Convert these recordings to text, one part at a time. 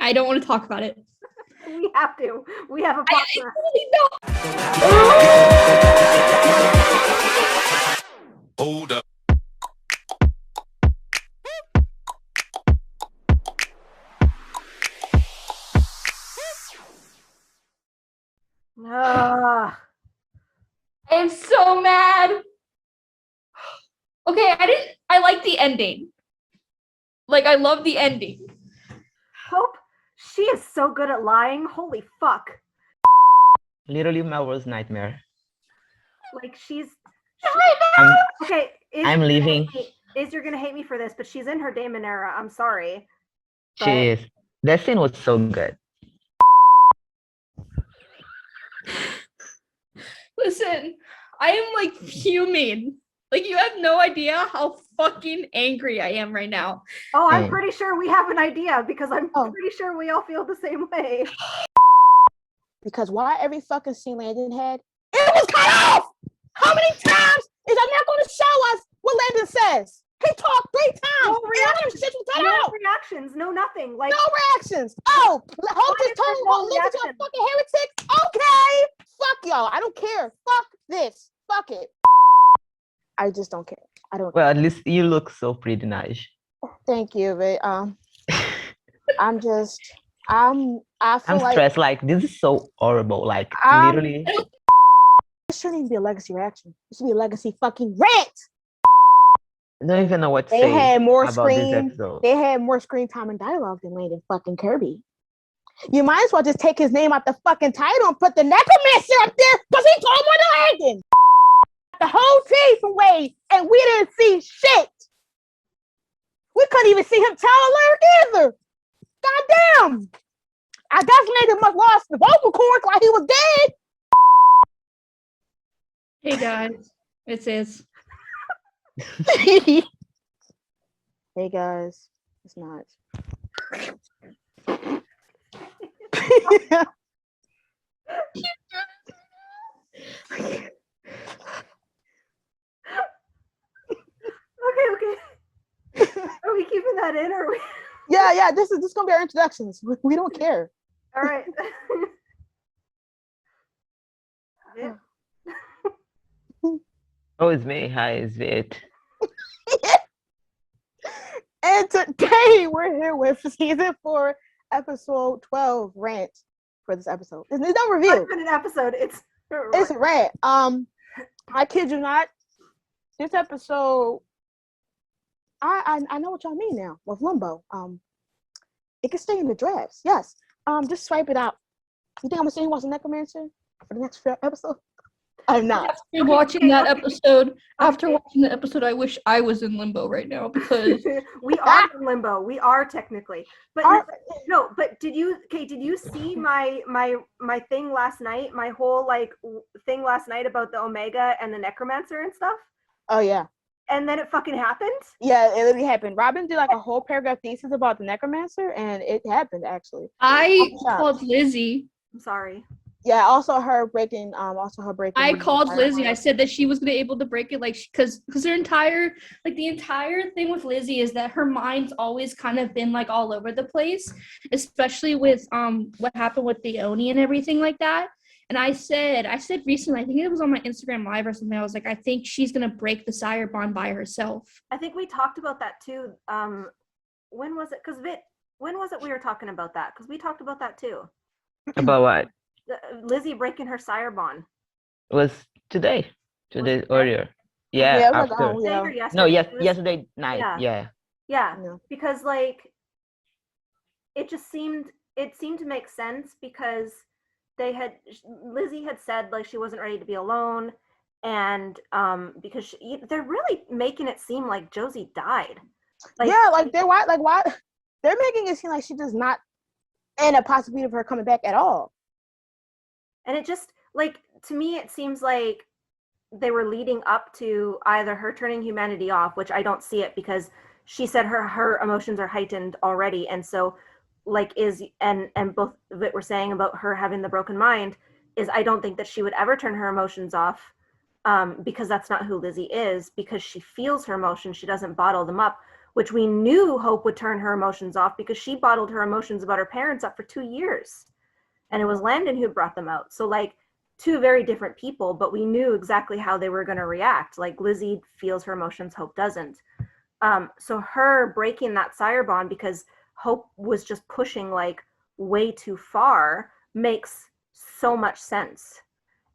I don't want to talk about it. We have to. We have a podcast. Hold up. I am so mad. Okay, I like the ending. Like, I love the ending. Hope, she is so good at lying. Holy fuck. Literally my worst nightmare. Like, okay. I'm leaving. You're gonna hate me for this, but she's in her Damon era. I'm sorry. She is. That scene was so good. Listen, I am like fuming. Like, you have no idea how fucking angry I am right now. Oh, I'm pretty sure we have an idea because I'm pretty sure we all feel the same way. Because why every fucking scene Landon had, it was cut off! How many times is I not going to show us what Landon says? He talked 3 times. No reactions. No nothing. Like, no reactions. Oh, Hope just told me won't listen to a fucking heretic. Okay. Fuck y'all. I don't care. Fuck this. Fuck it. I just don't care. I don't. Well, at least you look so pretty nice. Thank you, but I'm stressed. Like, this is so horrible. Like, literally. It shouldn't even be a legacy reaction. It should be a legacy fucking rant. I don't even know what to they say had more about screen. this episode. They had more screen time and dialogue than Landon fucking Kirby. You might as well just take his name out the fucking title and put the necromancer up there because he told more than Landon. The whole team from Wade, and we didn't see shit. We couldn't even see him tell a lyric either. Goddamn. I guess Landon must lost the vocal cords while he was dead. Hey guys, it's Iz. Hey guys, it's not. Okay. Are we keeping that in, or are we? Yeah. This is gonna be our introductions. We don't care. All right. Yeah. Oh, it's me. Hi, it's it. And today we're here with season 4, episode 12 rant for this episode. It's no review. It's not an episode. It's a rant. I kid you not. This episode, I know what y'all mean now with Limbo. It can stay in the drafts. Yes. Just swipe it out. You think I'm gonna sit here and watch the Necromancer for the next episode? I'm not. After watching that episode, I wish I was in limbo right now because we are in limbo. We are technically, but no. But did you see my thing last night? My whole thing last night about the Omega and the Necromancer and stuff. Oh yeah. And then it fucking happened? Yeah, it literally happened. Robyn did a whole paragraph thesis about the Necromancer, and it happened actually. I called Lizzie. I'm sorry. Yeah, also her breaking. I called Lizzie. I said that she was gonna be able to break it, because her entire thing with Lizzie is that her mind's always kind of been all over the place, especially with what happened with the Oni and everything like that. And I said recently, I think it was on my Instagram Live or something, I was like, I think she's going to break the sire bond by herself. I think we talked about that too. When was it? When was it we were talking about that? Because we talked about that too. About what? Lizzie breaking her sire bond. It was today. Earlier. Yeah, after. Yesterday? No, yesterday night. Yeah. Because it seemed to make sense because Lizzie had said she wasn't ready to be alone, and because they're really making it seem like Josie died. Why they're making it seem like she does not and a possibility of her coming back at all. And it just to me it seems like they were leading up to either her turning humanity off, which I don't see it because she said her emotions are heightened already, and so and both of it were saying about her having the broken mind is I don't think that she would ever turn her emotions off because that's not who Lizzie is, because she feels her emotions, she doesn't bottle them up, which we knew Hope would turn her emotions off because she bottled her emotions about her parents up for 2 years. And it was Landon who brought them out. So like two very different people, but we knew exactly how they were going to react. Like Lizzie feels her emotions, Hope doesn't. So her breaking that sire bond because Hope was just pushing like way too far makes so much sense.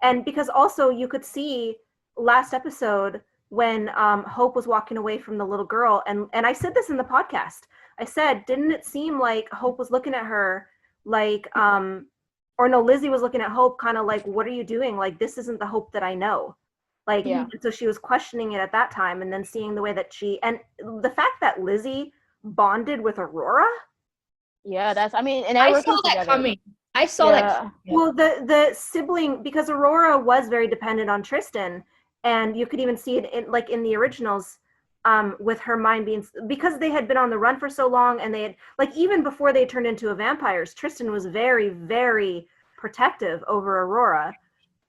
And because also you could see last episode when Hope was walking away from the little girl, and I said this in the podcast, I said, didn't it seem like Hope was looking at her like, or no, Lizzie was looking at Hope kind of like, what are you doing? Like, this isn't the Hope that I know. Like, Yeah. so she was questioning it at that time, and then seeing the way that and the fact that Lizzie bonded with Aurora. Yeah, that's, I mean, and I everyone saw comes that together. coming. I saw that. Well, the sibling, because Aurora was very dependent on Tristan, and you could even see it in the originals, with her mind being, because they had been on the run for so long, and they had, like, even before they turned into vampires, Tristan was very, very protective over Aurora.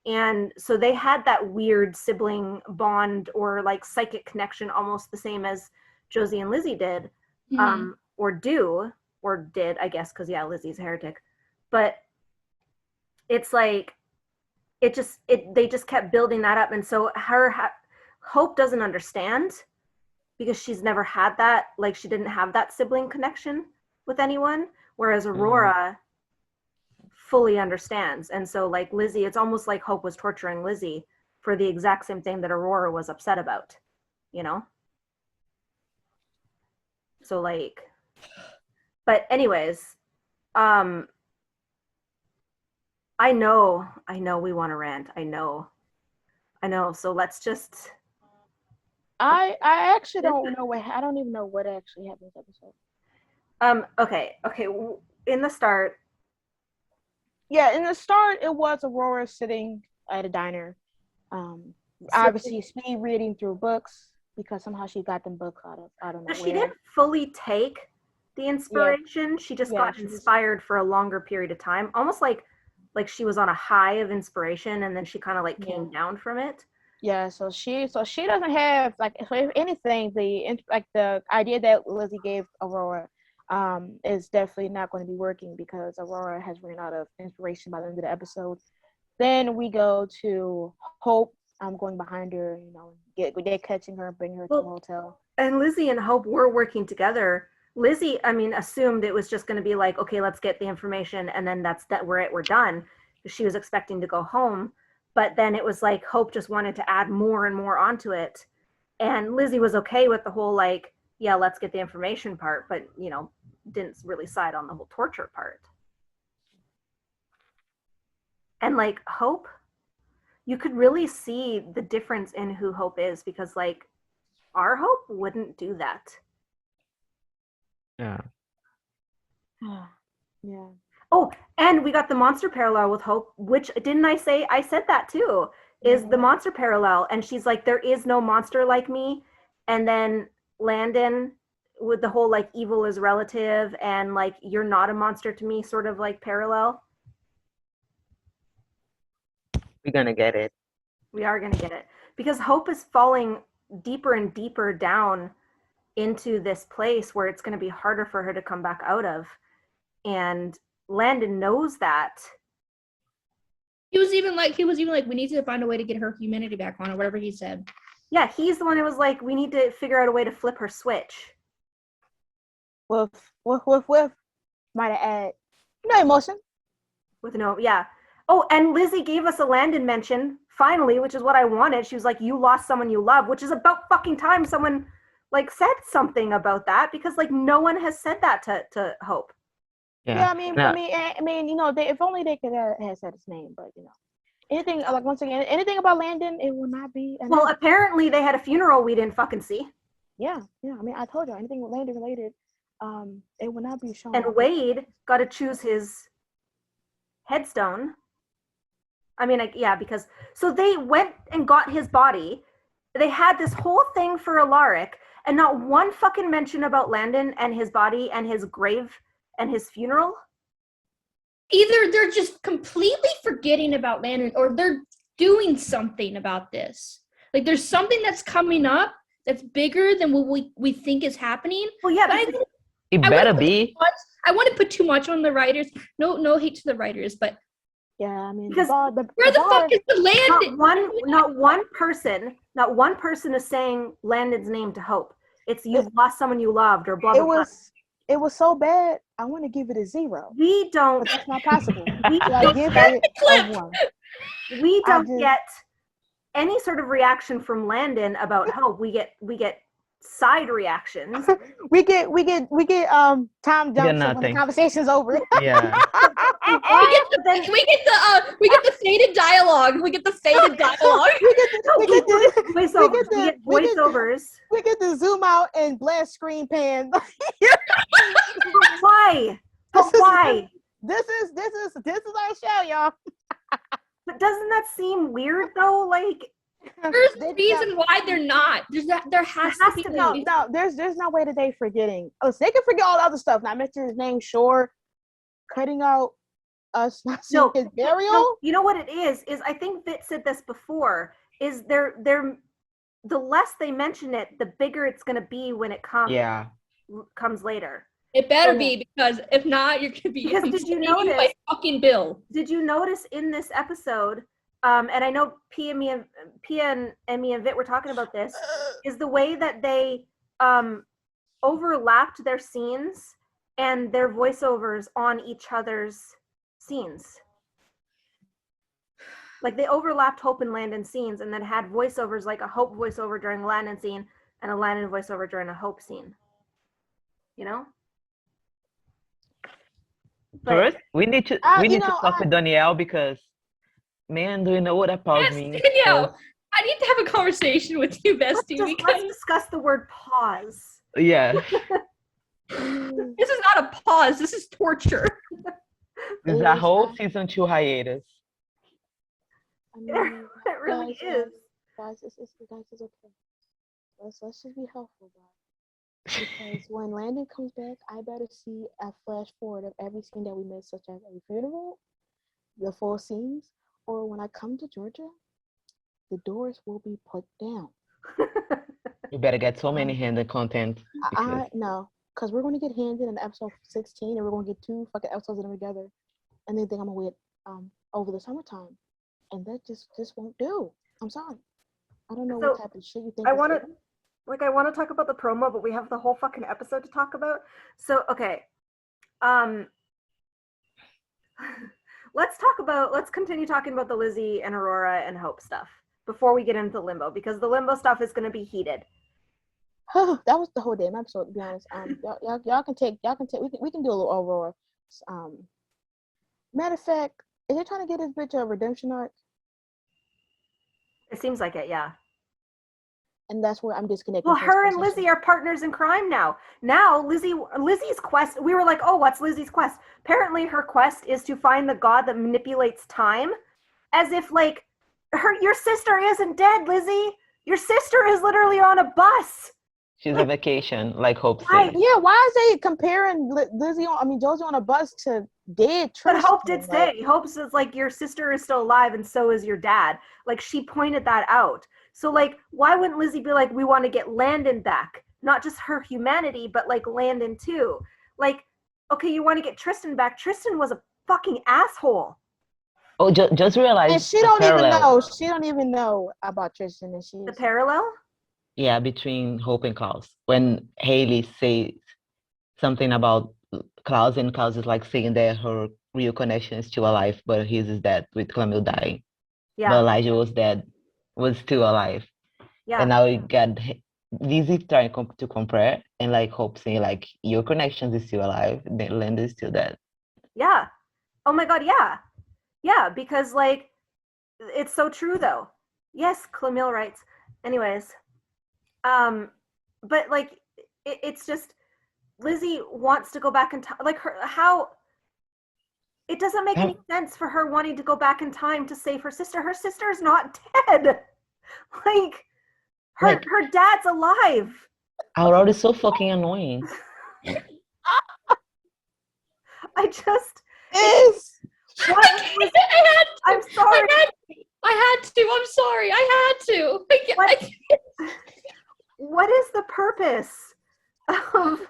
And so they had that weird sibling bond or like psychic connection, almost the same as Josie and Lizzie did, or did, I guess, because Lizzie's a heretic. But it's like, they just kept building that up. And so Hope doesn't understand because she's never had that, like she didn't have that sibling connection with anyone. Whereas Aurora fully understands. And so like Lizzie, it's almost like Hope was torturing Lizzie for the exact same thing that Aurora was upset about, you know? So like, but anyways, I know we want to rant. I know. So let's just. I actually don't know I don't even know what actually happened this episode. Okay. In the start. Yeah, in the start, it was Aurora sitting at a diner, obviously speed reading through books because somehow she got them books out of nowhere. She didn't fully take the inspiration. Yeah. She just got inspired for a longer period of time, almost like she was on a high of inspiration, and then she kind of like came down from it. Yeah, so she doesn't have, like, if anything, the idea that Lizzie gave Aurora is definitely not going to be working because Aurora has run out of inspiration by the end of the episode. Then we go to Hope. I'm going behind her, they're catching her and bringing her to the hotel. And Lizzie and Hope were working together. Lizzie, assumed it was just going to be like, okay, let's get the information, and then we're done. She was expecting to go home, but then it was like Hope just wanted to add more and more onto it, and Lizzie was okay with the whole like, yeah, let's get the information part, but didn't really side on the whole torture part. And like Hope, you could really see the difference in who Hope is, because like our Hope wouldn't do that. Yeah. Yeah. Oh, and we got the monster parallel with Hope, which didn't I say? I said that too, is the monster parallel. And she's like, there is no monster like me. And then Landon with the whole like evil is relative and like you're not a monster to me sort of like parallel. We're gonna get it. We are gonna get it. Because Hope is falling deeper and deeper down into this place where it's going to be harder for her to come back out of. And Landon knows that. He was even like, we need to find a way to get her humanity back on, or whatever he said. Yeah, he's the one who was like, we need to figure out a way to flip her switch. With, might I add, no emotion. With no, yeah. Oh, and Lizzie gave us a Landon mention, finally, which is what I wanted. She was like, you lost someone you love, which is about fucking time someone like said something about that, because like no one has said that to Hope. Yeah, I mean, if only they could have said his name, but anything like, once again, anything about Landon, it will not be. Well, apparently they had a funeral we didn't fucking see. Yeah. I mean, I told you, anything with Landon related, it will not be shown. And Wade got to choose his headstone. I mean, because so they went and got his body. They had this whole thing for Alaric, and not one fucking mention about Landon and his body and his grave and his funeral. Either they're just completely forgetting about Landon, or they're doing something about this. Like there's something that's coming up that's bigger than what we think is happening. Well, yeah, But because It I better wouldn't be. I wouldn't put too much on the writers. No hate to the writers, but Yeah, I mean, Because the where the bar, fuck is the land? not one person is saying Landon's name to Hope. It's you've lost someone you loved or blah blah blah. it was so bad. I want to give it a 0, We but don't that's not possible. we So I don't give get, it a 1. we I don't just- get any sort of reaction from Landon about Hope. We get side reactions. We get time jumps when the nothing. conversation's over. Yeah. We get the faded dialogue. We get the faded dialogue. we get the voiceovers. we get to zoom out and blast screen pan. Why? But why? This is our show, y'all. But doesn't that seem weird though? Like There's a reason why they're not. There has to be. No, there's no way that they forgetting. Oh, so they can forget all the other stuff. Not mentioning his name, sure. Cutting out us not seeing his burial. No, you know what it is I think Vit said this before, is they're the less they mention it, the bigger it's gonna be when it comes later. It better be, because if not, you're gonna be. Because did you notice? Like fucking Bill. Did you notice in this episode? And I know Pia and me and Vit were talking about this. Is the way that they overlapped their scenes and their voiceovers on each other's scenes. Like they overlapped Hope and Landon scenes, and then had voiceovers, like a Hope voiceover during a Landon scene and a Landon voiceover during a Hope scene. You know. First, we need to talk with Danielle because, man, do you know what that pause means? Danielle, I need to have a conversation with you, bestie. Let's discuss the word pause. Yeah. This is not a pause. This is torture. This is a whole season 2 hiatus. I mean, It really is. Guys, it's okay. Let's just be helpful, guys. Because when Landon comes back, I better see a flash forward of every scene that we missed, such as a funeral, the full scenes, or when I come to Georgia, the doors will be put down. You better get so many Handon content. No, because we're going to get Handon in episode 16, and we're going to get 2 fucking episodes of them together, and they think I'm going to wait over the summertime, and that just won't do. I'm sorry. I don't know what type of shit you think. I want to talk about the promo, but we have the whole fucking episode to talk about. So, okay. Let's continue talking about the Lizzie and Aurora and Hope stuff before we get into Limbo, because the Limbo stuff is going to be heated. That was the whole damn episode, to be honest. Y'all can take, we can do a little Aurora. Matter of fact, is they trying to get this bitch a redemption arc? It seems like it, yeah. And that's where I'm disconnected. Well, her and Lizzie are partners in crime now. Now, Lizzie's quest, we were like, oh, what's Lizzie's quest? Apparently her quest is to find the god that manipulates time. As if, like, your sister isn't dead, Lizzie. Your sister is literally on a bus. She's on vacation, like Hope said. Yeah, why is they comparing Josie on a bus to dead Tristan? But Hope did say, Hope says, like, your sister is still alive and so is your dad. Like, she pointed that out. So, like, why wouldn't Lizzie be like, we want to get Landon back? Not just her humanity, but, like, Landon, too. Like, okay, you want to get Tristan back. Tristan was a fucking asshole. Oh, just realize. And she don't even know. She don't even know about Tristan. And the parallel? Yeah, between Hope and Klaus. When Haley says something about Klaus, and Klaus is, like, saying that her real connection is still alive, but his is dead with Camille dying. Yeah. But Elijah was dead. Was still alive. Yeah. And now we got Lizzie trying to compare, and, like, Hope saying, like, your connections is still alive, then Linda is still dead. Yeah. Oh my god, yeah. Yeah, because, like, it's so true though. Yes, Camille writes. Anyways. But, like, it's just Lizzie wants to go back in time. Like, it doesn't make any sense for her wanting to go back in time to save her sister. Her sister's not dead. Like, her dad's alive. Aurora is so fucking annoying. I just... I'm sorry. I had to. I'm sorry. I had to. what is the purpose of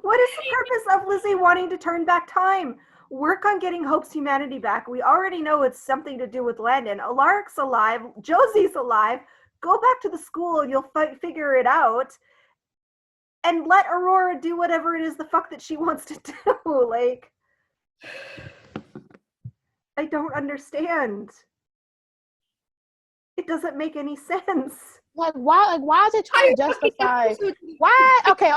what is the purpose of Lizzie wanting to turn back time? Work on getting Hope's humanity back. We already know it's something to do with Landon. Alaric's alive. Josie's alive. Go back to the school. You'll figure it out. And let Aurora do whatever it is the fuck that she wants to do. Like, I don't understand. It doesn't make any sense. Like why is it trying to justify why? Okay.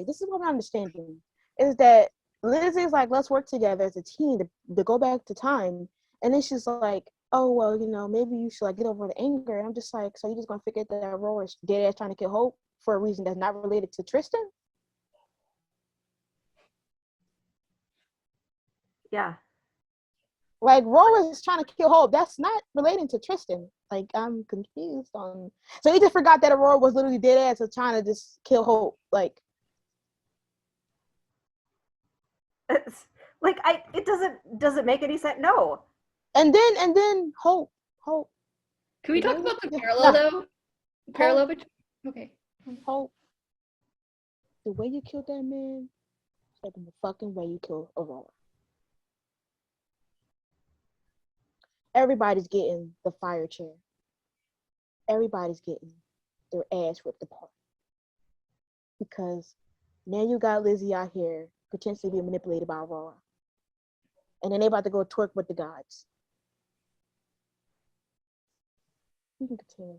This is what I'm understanding is that Lizzie's like, let's work together as a team to go back to time, and then she's like, oh well, maybe you should like get over the anger. And I'm just like, so you just gonna forget that Aurora's dead ass trying to kill Hope for a reason that's not related to Tristan? Yeah. Like Aurora is trying to kill Hope. That's not relating to Tristan. Like I'm confused on. So he just forgot that Aurora was literally dead ass of trying to just kill Hope. Like It's like it doesn't make any sense. No. And then Hope. Can we talk about the parallel though? Parallel between. Okay. Hope. The way you killed that man, is the fucking way you killed Aurora. Everybody's getting the fire chair. Everybody's getting their ass ripped apart. Because now you got Lizzie out here potentially being manipulated by Aurora. And then they about to go twerk with the gods. You can continue.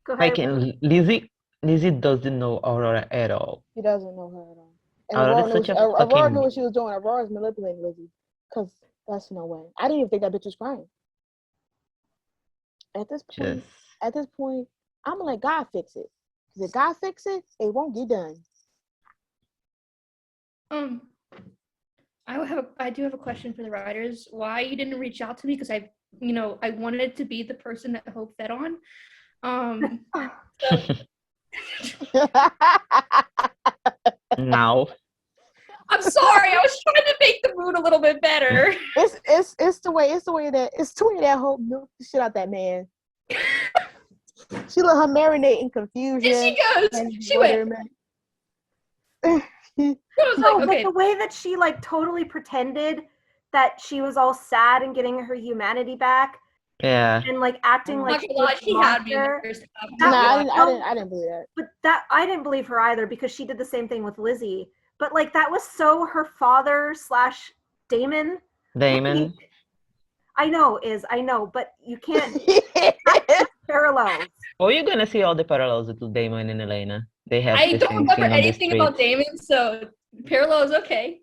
Go ahead. Like Lizzie doesn't know Aurora at all. He doesn't know her at all. And Aurora's Aurora, such a Aurora fucking- knew what she was doing. Aurora's manipulating Lizzie. Because that's no way. I didn't even think that bitch was crying. At this point, I'm gonna let God fix it. Because if God fix it, it won't get done. I do have a question for the writers. Why you didn't reach out to me? Because I wanted to be the person that Hope fed on. Now. I'm sorry. I was trying to make the mood a little bit better. It's the way that Hope milked the shit out that man. She let her marinate in confusion. And she goes. She went. I was No, like, but okay. the way that she like totally pretended that she was all sad and getting her humanity back Yeah. and like acting like Not gonna lie, she had me in the monster. first half. No, That- I didn't believe that. But that I didn't believe her either because she did the same thing with Lizzie. But like that was so her father / Damon. Damon. I know, but you can't parallels. Oh, you're gonna see all the parallels with Damon and Elena. They have I the don't same remember thing on the anything about street. Damon, so parallel is okay.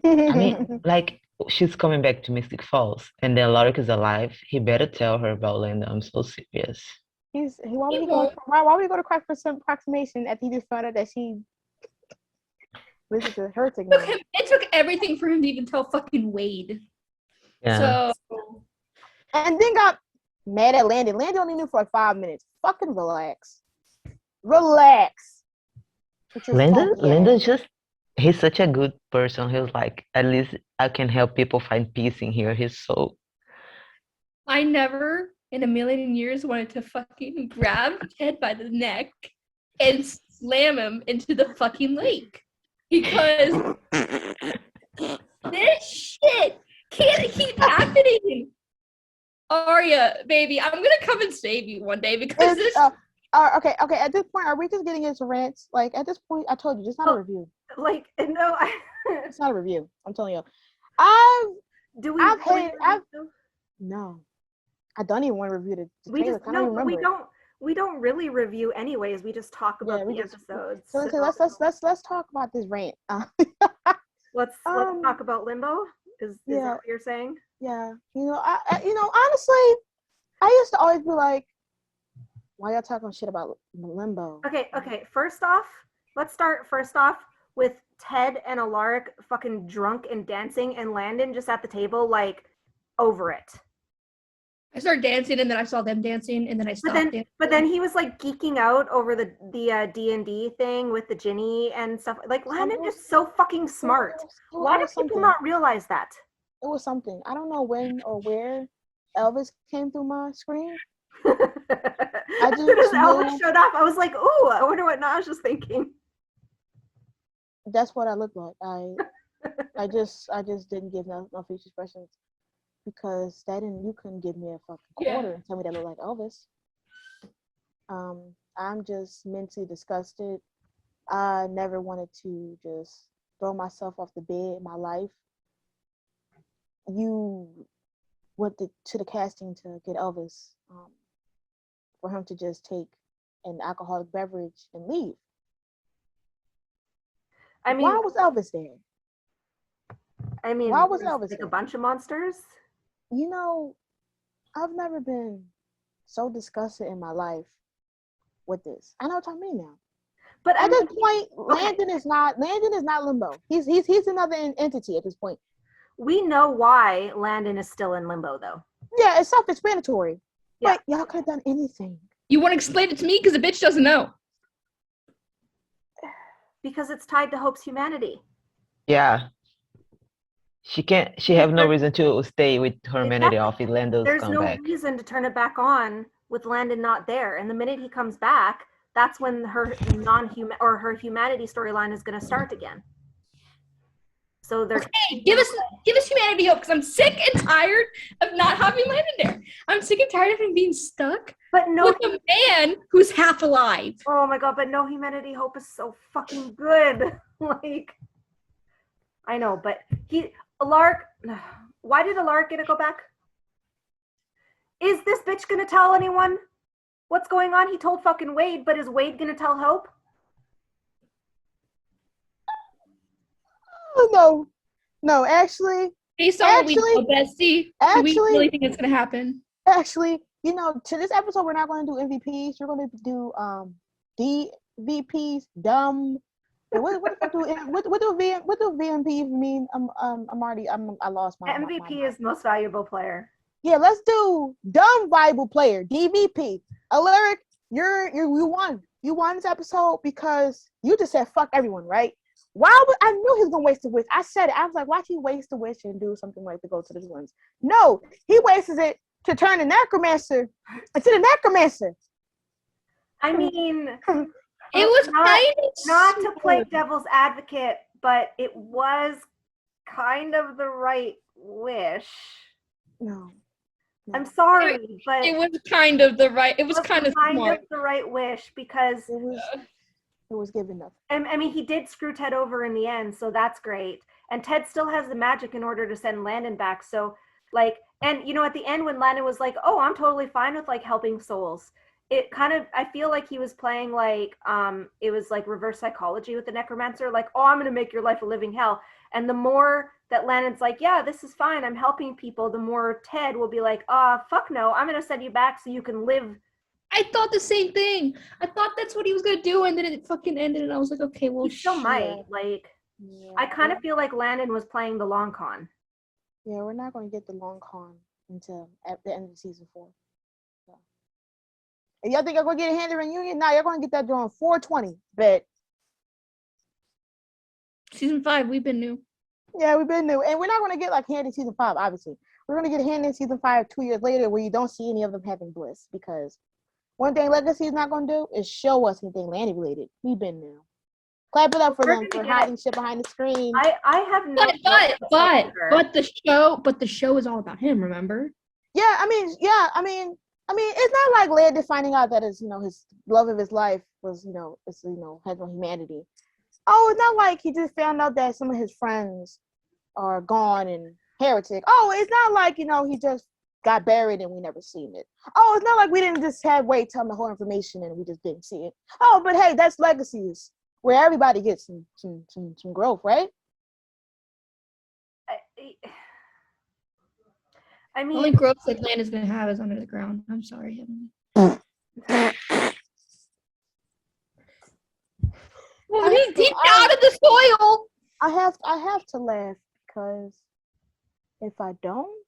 I mean, like, she's coming back to Mystic Falls, and then Lorik is alive. He better tell her about Linda. I'm so serious. Why would he go to crack for some approximation after he just found out that she listened to her signal? It took everything for him to even tell fucking Wade. Yeah. So And then got mad at Landon. Landon only knew for like 5 minutes. Fucking relax. Relax. Linda's just, he's such a good person. He's like, at least I can help people find peace in here. He's so. I never in a million years wanted to fucking grab Ted by the neck and slam him into the fucking lake. Because this shit can't keep happening. Arya, baby, I'm gonna come and save you one day because this. Okay. At this point, are we just getting into rants? Like at this point, I told you, it's not a review. Like no, It's not a review. I'm telling you. No, I don't even want to review the we trailer. just I don't even remember. we don't really review anyways. We just talk about the episodes. So let's talk about this rant. Let's talk about Limbo. Is that what you're saying? Yeah, honestly, I used to always be like, why y'all talking shit about Limbo? Okay. First off, let's start with Ted and Alaric fucking drunk and dancing and Landon just at the table, like, over it. I started dancing and then I saw them dancing and then I stopped dancing. But then he was like geeking out over the D&D thing with the Ginny and stuff. Like Landon is so fucking smart. Why do people not realize that? It was something. I don't know when or where Elvis came through my screen, As just soon as Elvis knew- showed up, I was like, "Ooh, I wonder what Naja's thinking." that's what I look like. I just didn't give no facial expressions because you couldn't give me a fucking quarter and tell me that I look like Elvis. I'm just mentally disgusted. I never wanted to just throw myself off the bed in my life. You went to the casting to get Elvis, for him to just take an alcoholic beverage and leave. I mean, Why was Elvis there? Why was there's, Elvis like there? a bunch of monsters? You know, I've never been so disgusted in my life with this. I know what I mean now. But At I this mean, point, okay. Landon is not Limbo. He's another entity at this point. We know why Landon is still in limbo, though. Yeah, it's self-explanatory. Yeah. But y'all could have done anything. You want to explain it to me? Because the bitch doesn't know. Because it's tied to Hope's humanity. Yeah. She have no reason to stay with her humanity off if Lando's There's come no back. reason to turn it back on with Landon not there. And the minute he comes back, that's when her non-human or her humanity storyline is going to start again. So there's Hey, give us humanity hope, because I'm sick and tired of not having Landon there. I'm sick and tired of him being stuck but no with a man who's half alive. oh my god, but no humanity hope is so fucking good. Like I know, but Alark, why did Alark get to go back? Is this bitch gonna tell anyone what's going on? He told fucking Wade, but is Wade gonna tell Hope? Oh, no, actually, Based on what we know, Bestie, do we really think it's gonna happen? you know, to this episode, we're not going to do MVPs. We're going to do DVPs, dumb. What do VMPs mean? I lost my MVP is most valuable player. Yeah, let's do dumb viable player, DVP. Alaric, you won. You won this episode because you just said fuck everyone, right? I knew he was gonna waste the wish. I said it. I was like, why'd he waste the wish and do something like to go to the ones? No, he wastes it to turn the necromancer into the necromancer. I mean, It was not to play devil's advocate, but it was kind of the right wish. No. I'm sorry, but it was kind of the right. It was kind of smart. of the right wish because it was given enough. I mean, he did screw Ted over in the end, so that's great. And Ted still has the magic in order to send Landon back. So, like, and you know, at the end when Landon was like, "Oh, I'm totally fine with like helping souls," it kind of, I feel like he was playing like, it was like reverse psychology with the necromancer, like, "Oh, I'm gonna make your life a living hell." And the more that Landon's like, "Yeah, this is fine, I'm helping people," the more Ted will be like, fuck no, I'm gonna send you back so you can live. I thought the same thing. I thought that's what he was gonna do, and then it fucking ended, and I was like, okay, well, He still might. Like, I kind of feel like Landon was playing the long con. Yeah, we're not going to get the long con until at the end of season 4. So. If y'all think you're going to get a Handon reunion, nah, you're going to get that during 420. But season 5, we've been new. Yeah, we've been new, and we're not going to get like Handon season 5. Obviously, we're going to get Handon season 5 2 years later, where you don't see any of them having bliss, because one thing Legacy is not going to do is show us anything Landon related. We've been new. Clap it up for them for hiding shit behind the screen. I have no. But the show is all about him. Remember? Yeah, I mean, it's not like Landon finding out that his love of his life was, has no humanity. Oh, it's not like he just found out that some of his friends are gone and heretic. Oh, it's not like, he just got buried and we never seen it. Oh, it's not like we didn't just have Wade tell him the whole information and we just didn't see it. Oh, but hey, that's Legacies, where everybody gets some growth, right? I mean, the only growth that Landon's gonna have is under the ground. I'm sorry, Heavenly. Well, he's deep out of the soil. I have to laugh because if I don't,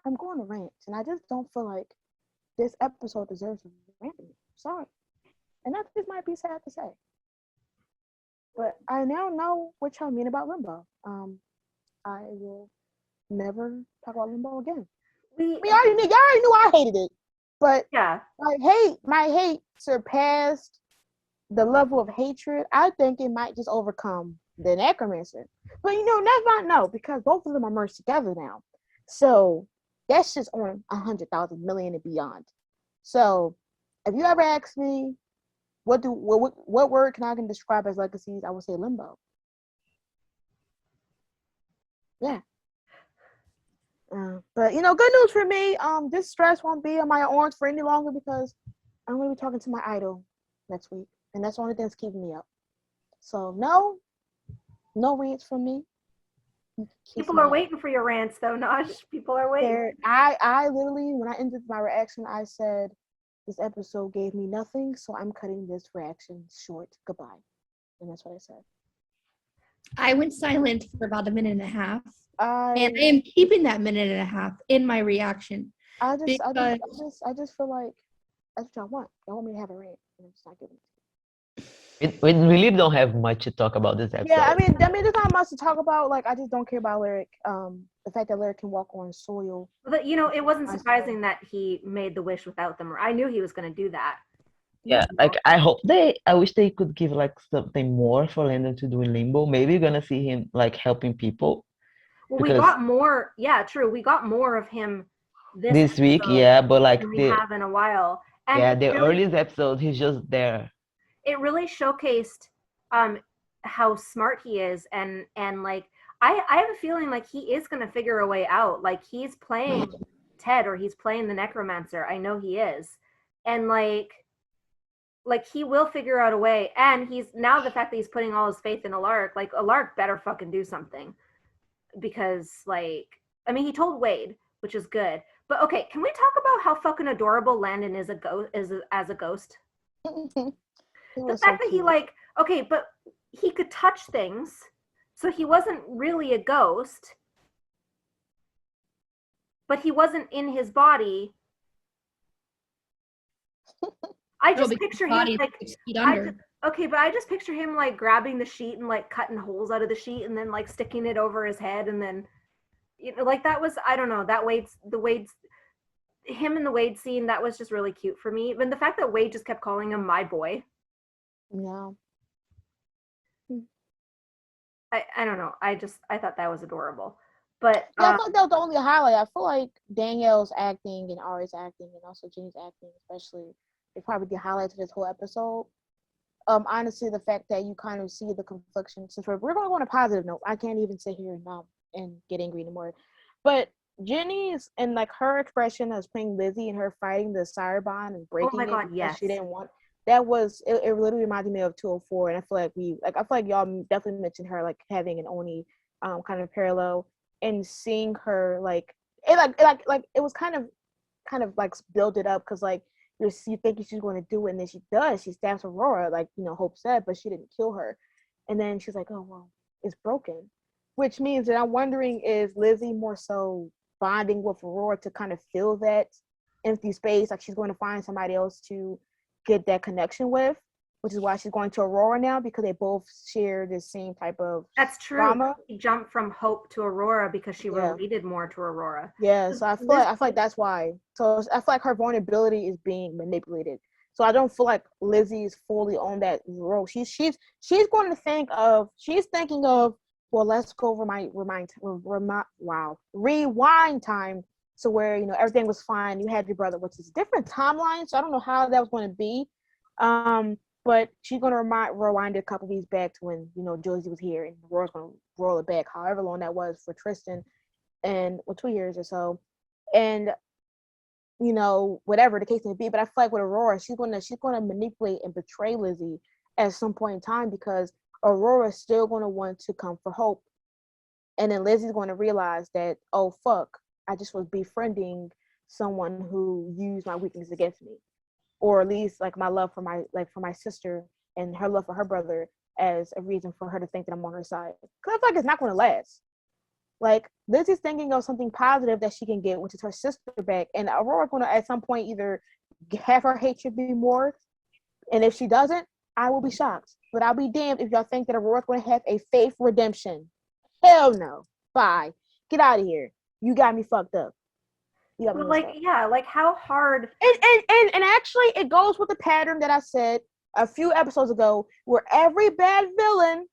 I'm going to rant, and I just don't feel like this episode deserves a rant. Sorry, and that just might be sad to say, but I now know what y'all mean about Limbo. I will never talk about Limbo again. y'all already knew I hated it, but Yeah. my hate surpassed the level of hatred. I think it might just overcome the necromancer. But that's not no, because both of them are merged together now. So that's just on 100,000 million and beyond. So if you ever ask me what word can I describe as legacies, I would say limbo. Yeah. But good news for me. This stress won't be on my arms for any longer because I'm gonna be talking to my idol next week, and that's the only thing that's keeping me up. So no rants from me. People are waiting for your rants, though, Naj. People are waiting. I literally, when I ended my reaction, I said, "This episode gave me nothing, so I'm cutting this reaction short. Goodbye," and that's what I said. I went silent for about a minute and a half. And I I am keeping that minute and a half in my reaction. just feel like that's what y'all want. Y'all want me to have a rant, and I'm just not giving it. We really don't have much to talk about this episode. Yeah, I mean, there's not much to talk about. Like, I just don't care about Lyric. The fact that Lyric can walk on soil. But it wasn't surprising that he made the wish without them. I knew he was going to do that. Yeah, like I wish they could give like something more for Landon to do in Limbo. Maybe you're gonna see him like helping people. Well, we got more. Yeah, true. We got more of him this week. Yeah, but like than we have in a while. And yeah, the earliest episode, he's just there. It really showcased how smart he is, and like I have a feeling like he is gonna figure a way out. Like he's playing Ted or he's playing the Necromancer. I know he is, and like he will figure out a way. And he's now the fact that he's putting all his faith in Alark. Like Alark better fucking do something, because like I mean he told Wade, which is good. But okay, can we talk about how fucking adorable Landon is as a ghost? The fact that he but he could touch things, so he wasn't really a ghost, but he wasn't in his body. I just picture him like but I just picture him like grabbing the sheet and like cutting holes out of the sheet and then like sticking it over his head, and then like that was, I don't know, that him in the Wade scene, that was just really cute for me. And the fact that Wade just kept calling him my boy. Yeah. I don't know. I thought that was adorable. But I thought that was the only highlight. I feel like Danielle's acting and Ari's acting and also Jenny's acting, especially, is probably the highlights of this whole episode. Honestly, the fact that you kind of see the confliction. Since we're going to go on a positive note, I can't even sit here and get angry anymore. But Jenny's and like her expression as playing Lizzie and her fighting the Sire Bond and breaking yes. She didn't want. That was it literally reminded me of 204, and I feel like y'all definitely mentioned her like having an Oni kind of parallel, and seeing her like it was kind of like build it up, because like you thinking she's going to do it, and then she does. She stabs Aurora, like Hope said, but she didn't kill her. And then she's like, oh well, it's broken, which means that I'm wondering, is Lizzie more so bonding with Aurora to kind of fill that empty space, like she's going to find somebody else to get that connection with, which is why she's going to Aurora now, because they both share the same type of That's true. Drama. She jumped from Hope to Aurora because she related more to Aurora. Yeah, so I feel like that's why. So I feel like her vulnerability is being manipulated. So I don't feel like Lizzie is fully on that role. She's going to thinking of, well, let's go rewind time, so where everything was fine. You had your brother, which is a different timeline, so I don't know how that was going to be. But she's going to rewind it a couple weeks back to when Josie was here, and Aurora's going to roll it back, however long that was for Tristan, and 2 years or so, and whatever the case may be. But I feel like with Aurora, she's going to manipulate and betray Lizzie at some point in time, because Aurora's still going to want to come for Hope, and then Lizzie's going to realize that, oh fuck, I just was befriending someone who used my weakness against me, or at least like my love for my sister and her love for her brother as a reason for her to think that I'm on her side. Because I feel like it's not going to last. Like, Lizzie's thinking of something positive that she can get, which is her sister back, and Aurora's going to at some point either have her hatred be more, and if she doesn't, I will be shocked. But I'll be damned if y'all think that Aurora's going to have a faith redemption. Hell no. Bye. Get out of here. You got me fucked up. You got me But messed like, up. yeah, like how hard? And actually, it goes with the pattern that I said a few episodes ago, where every bad villain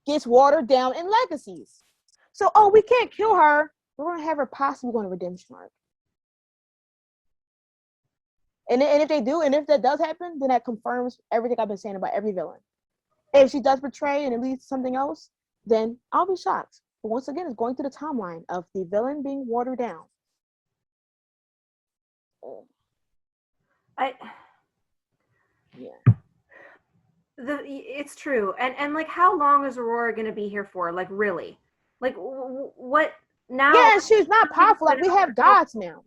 gets watered down in Legacies. So, we can't kill her. We're gonna have her possibly go on a redemption arc. And if they do, and if that does happen, then that confirms everything I've been saying about every villain. If she does betray and it leads to something else, then I'll be shocked. But once again, it's going through the timeline of the villain being watered down. Yeah. It's true. And like, how long is Aurora going to be here for? Like, really? Like, what now? Yeah, she's not powerful. Like, we have gods now.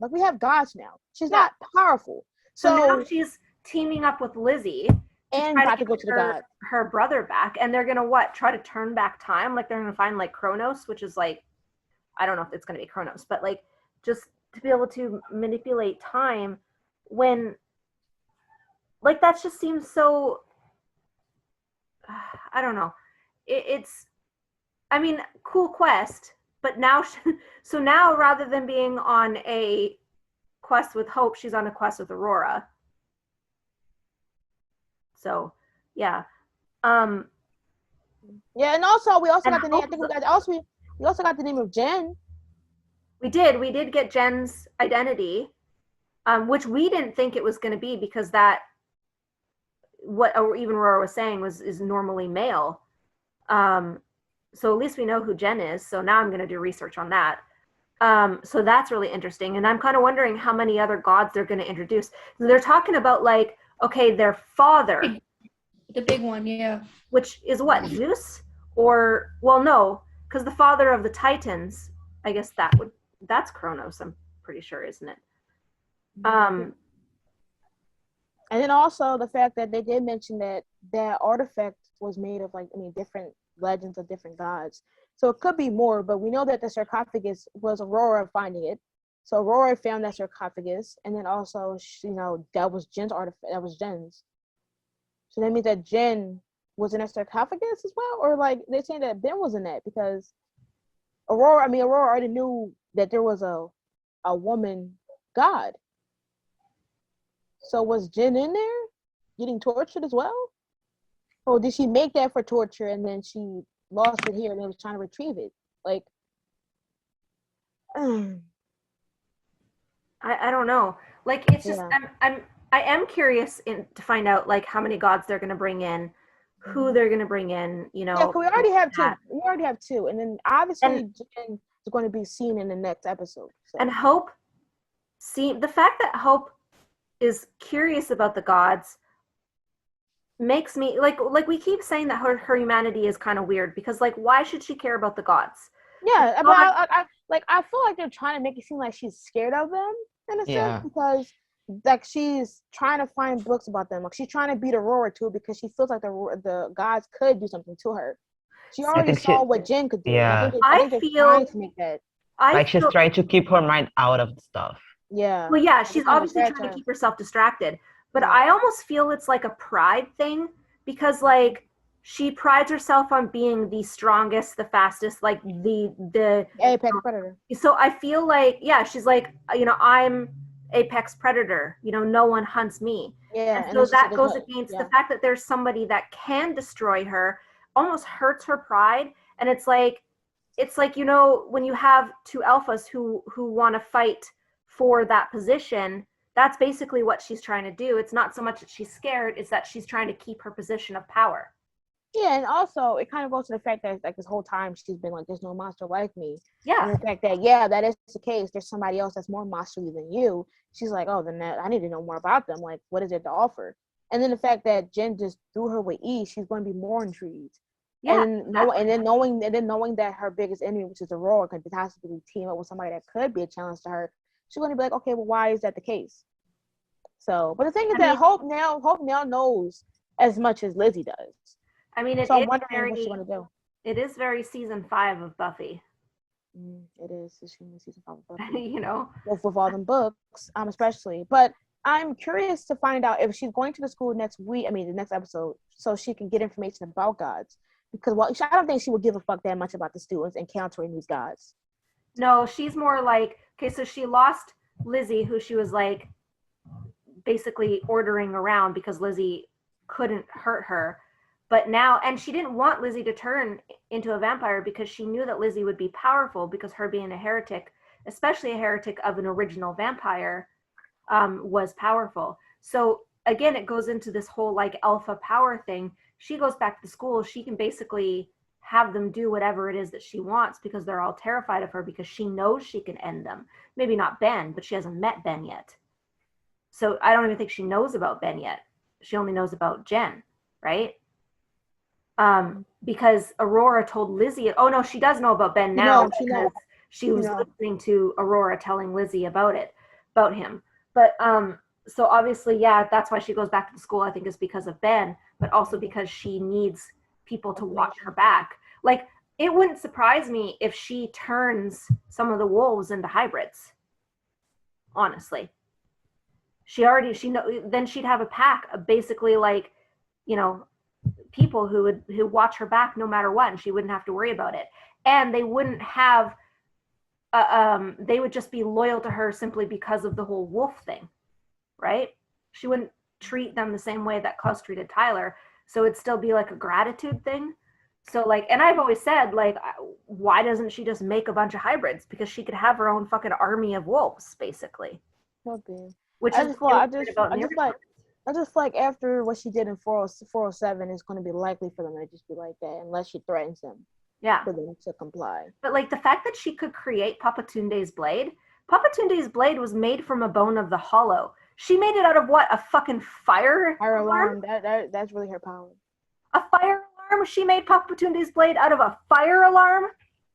She's not powerful. So now she's teaming up with Lizzie and about to go to the god. Her brother back, and they're gonna try to turn back time? Like, they're gonna find like Kronos, which is like, I don't know if it's gonna be Kronos, but like, just to be able to manipulate time when, like, that just seems so, I don't know. It's, I mean, cool quest, but now, so now rather than being on a quest with Hope, she's on a quest with Aurora. So, yeah. Yeah, and also we also got the name. I think we also got the name of Jen. We did get Jen's identity, which we didn't think it was going to be, because that, what even Aurora was saying, is normally male. So at least we know who Jen is. So now I'm going to do research on that. So that's really interesting. And I'm kind of wondering how many other gods they're going to introduce. They're talking about, like, okay, their father. The big one, yeah. Which is what, Zeus? Or, well, no, because the father of the Titans, I guess that's Kronos, I'm pretty sure, isn't it? And then also the fact that they did mention that that artifact was made of, like, different legends of different gods. So it could be more, but we know that the sarcophagus was Aurora finding it. So Aurora found that sarcophagus, and then also, that was Jen's artifact. That was Jen's. So that means that Jen was in a sarcophagus as well, or like they're saying that Ben was in that, because Aurora already knew that there was a woman god. So was Jen in there getting tortured as well? Or did she make that for torture and then she lost it here and then was trying to retrieve it? Like, I don't know. Like, it's just, I am curious to find out, like, how many gods they're going to bring in, who they're going to bring in, Yeah, we already have two. We already have two. And then obviously Jen is going to be seen in the next episode. So. And Hope, the fact that Hope is curious about the gods makes me, like we keep saying that her humanity is kind of weird, because, like, why should she care about the gods? Yeah, but I feel like they're trying to make it seem like she's scared of them in a sense, because like she's trying to find books about them. Like, she's trying to beat Aurora too, because she feels like the gods could do something to her. She already saw what Jen could do. Yeah. I think they're trying to make that. She's trying to keep her mind out of stuff. Yeah. Well, yeah, she's obviously trying to keep herself distracted. But I almost feel it's like a pride thing, because, like, she prides herself on being the strongest, the fastest, like the apex predator. So I feel like, yeah, she's like, I'm apex predator. No one hunts me. Yeah. And so that goes against the fact that there's somebody that can destroy her, almost hurts her pride. And it's like, when you have two alphas who want to fight for that position, that's basically what she's trying to do. It's not so much that she's scared, it's that she's trying to keep her position of power. Yeah, and also it kind of goes to the fact that, like, this whole time she's been like, there's no monster like me. Yeah. And the fact that, that is the case. There's somebody else that's more monsterly than you. She's like, oh, then I need to know more about them. Like, what is it to offer? And then the fact that Jen just threw her with ease, she's going to be more intrigued. Yeah. And then knowing that her biggest enemy, which is Aurora, could possibly team up with somebody that could be a challenge to her, she's going to be like, okay, well, why is that the case? So, but the thing is that Hope now knows as much as Lizzie does. I mean, so I'm wondering what she's going to do. It is very season 5 of Buffy. It is. It's season 5 of Buffy. With all them books, especially. But I'm curious to find out if she's going to the school next week. I mean, the next episode, so she can get information about gods. Because I don't think she would give a fuck that much about the students encountering these gods. No, she's more like, okay, so she lost Lizzie, who she was like basically ordering around because Lizzie couldn't hurt her. But now, and she didn't want Lizzie to turn into a vampire because she knew that Lizzie would be powerful because her being a heretic, especially a heretic of an original vampire, was powerful. So again, it goes into this whole like alpha power thing. She goes back to school. She can basically have them do whatever it is that she wants because they're all terrified of her because she knows she can end them. Maybe not Ben, but she hasn't met Ben yet. So I don't even think she knows about Ben yet. She only knows about Jen, right? Because Aurora told Lizzie, oh no, she does know about Ben now because she was listening to Aurora telling Lizzie about him. But so obviously, yeah, that's why she goes back to the school, I think, is because of Ben, but also because she needs people to watch her back. Like, it wouldn't surprise me if she turns some of the wolves into hybrids. Honestly. Then she'd have a pack of basically like, you know, people who watch her back no matter what, and she wouldn't have to worry about it. And they wouldn't have they would just be loyal to her simply because of the whole wolf thing, right? She wouldn't treat them the same way that Klaus treated Tyler, so it'd still be like a gratitude thing. So like, and I've always said, like, why doesn't she just make a bunch of hybrids? Because she could have her own fucking army of wolves, basically. Okay. Which I is just like after what she did in 407, it's going to be likely for them to just be like that unless she threatens them. Yeah. For them to comply. But like the fact that she could create Papatunde's blade was made from a bone of the hollow. She made it out of what? A fucking fire alarm? That's really her power. A fire alarm? She made Papatunde's blade out of a fire alarm?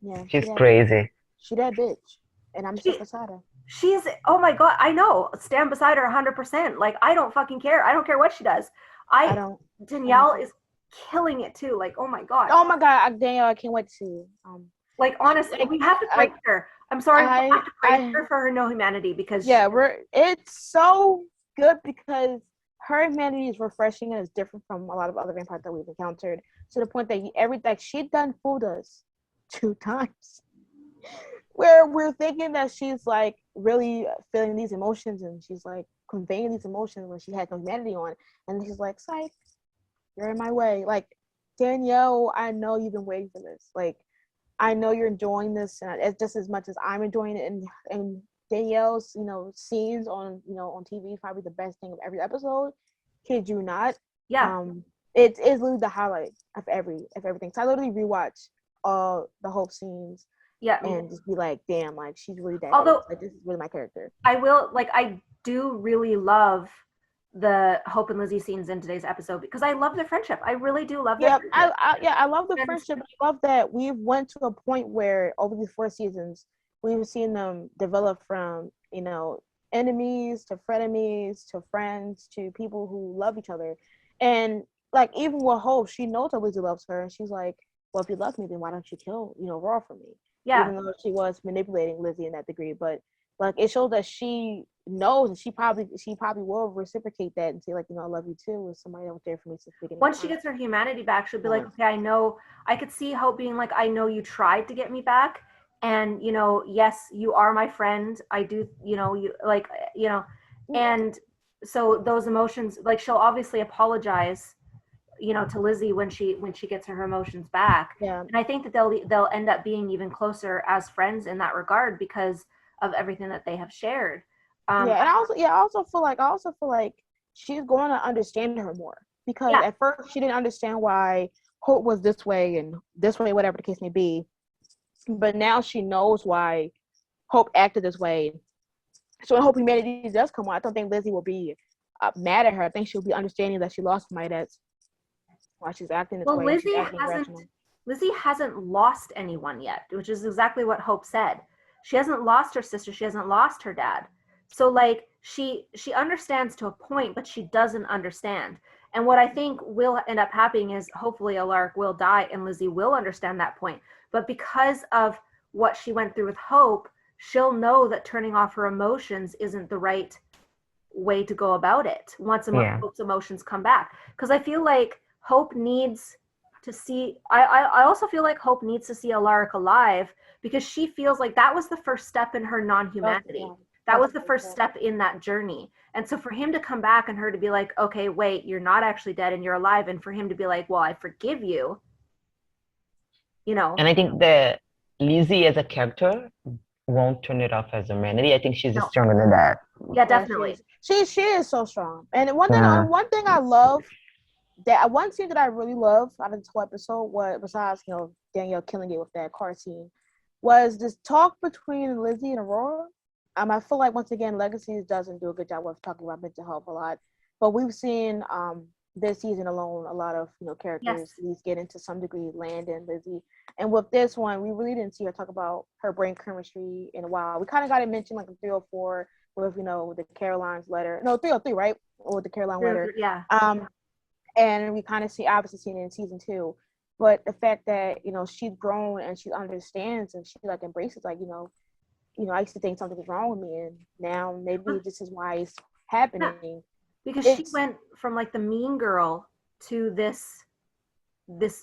Yeah. She's crazy. She that bitch. And I'm so beside her. She's, oh my God, I know. Stand beside her 100%. Like, I don't fucking care. I don't care what she does. I don't. Danielle is killing it too. Like, oh my God. Oh my God, Danielle, I can't wait to see you. Like, honestly, we have to praise her. I'm sorry, we have to praise her for her no humanity because it's so good because her humanity is refreshing and it's different from a lot of other vampires that we've encountered, to the point that she done fooled us 2 times. Where we're thinking that she's like really feeling these emotions and she's like conveying these emotions when she had no humanity on, and she's like, psych, you're in my way. Like, Danielle, I know you've been waiting for this. Like, I know you're enjoying this, and it's just as much as I'm enjoying it. And Danielle's, scenes on TV is probably the best thing of every episode. Kid you not. Yeah. It's literally the highlight of everything. So I literally rewatch all the Hope scenes. Yeah. And just be like, damn, like she's really that. Although, like, this is really my character. I do really love the Hope and Lizzie scenes in today's episode because I love their friendship. I really do love their friendship. I love the friendship. I love that we've went to a point where over these 4 seasons, we've seen them develop from, enemies to frenemies to friends to people who love each other. And like, even with Hope, she knows that Lizzie loves her, and she's like, well, if you love me, then why don't you kill, Raw for me? Yeah. Even though she was manipulating Lizzie in that degree, but like, it shows that she knows, and she probably will reciprocate that and say, like, I love you too, with somebody out there for me to speak. Once she gets her humanity back, she'll be like, okay, I know. I could see Hope being like, I know you tried to get me back, and yes, you are my friend. I do, and so those emotions, like, she'll obviously apologize, to Lizzie when she gets her emotions back. Yeah. And I think that they'll end up being even closer as friends in that regard because of everything that they have shared. And I also feel like she's going to understand her more, because at first she didn't understand why Hope was this way and this way, whatever the case may be. But now she knows why Hope acted this way. So when Hope humanity does come on, I don't think Lizzie will be mad at her. I think she'll be understanding that she lost somebody that's why she's acting this way. Lizzie hasn't lost anyone yet, which is exactly what Hope said. She hasn't lost her sister. She hasn't lost her dad. So like, she understands to a point, but she doesn't understand. And what I think will end up happening is hopefully Alaric will die and Lizzie will understand that point. But because of what she went through with Hope, she'll know that turning off her emotions isn't the right way to go about it once Hope's emotions come back. Because I feel like Hope needs to see, I also feel like Hope needs to see Alaric alive, because she feels like that was the first step in her non-humanity. That was the first step in that journey. And so for him to come back and her to be like, okay, wait, you're not actually dead and you're alive, and for him to be like, well, I forgive you, you know. And I think that Lizzie as a character won't turn it off as humanity. I think she's No. stronger than that. Yeah, definitely. She is so strong. And one Yeah. thing I love, that one scene that I really love out of this whole episode, was besides Danielle killing it with that car scene, was this talk between Lizzie and Aurora. I feel like once again Legacies doesn't do a good job of talking about mental health a lot, but we've seen this season alone a lot of characters at least get into some degree, Landon, Lizzie, and with this one we really didn't see her talk about her brain chemistry in a while. We kind of got it mentioned like in 304 with the Caroline's letter, no 303, right, or the Caroline letter, Yeah. And we kind of obviously seen it in season 2, but the fact that she's grown and she understands and she like embraces like I used to think something was wrong with me, and now maybe this is why it's happening. Because she went from like the mean girl to this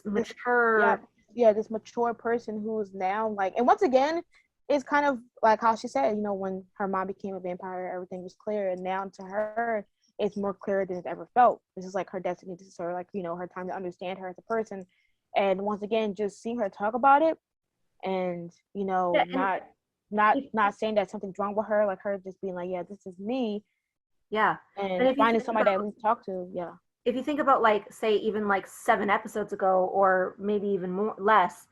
mature. This mature person who is now like, and once again, it's kind of like how she said, when her mom became a vampire, everything was clear, and now to her, it's more clear than it's ever felt. This is like her destiny. This is her her time to understand her as a person, and once again, just seeing her talk about it, and not saying that something's wrong with her, like her just being like, yeah, this is me. Yeah. And finding somebody that at least talk to. Yeah. If you think about like, say, even like 7 episodes ago, or maybe even less,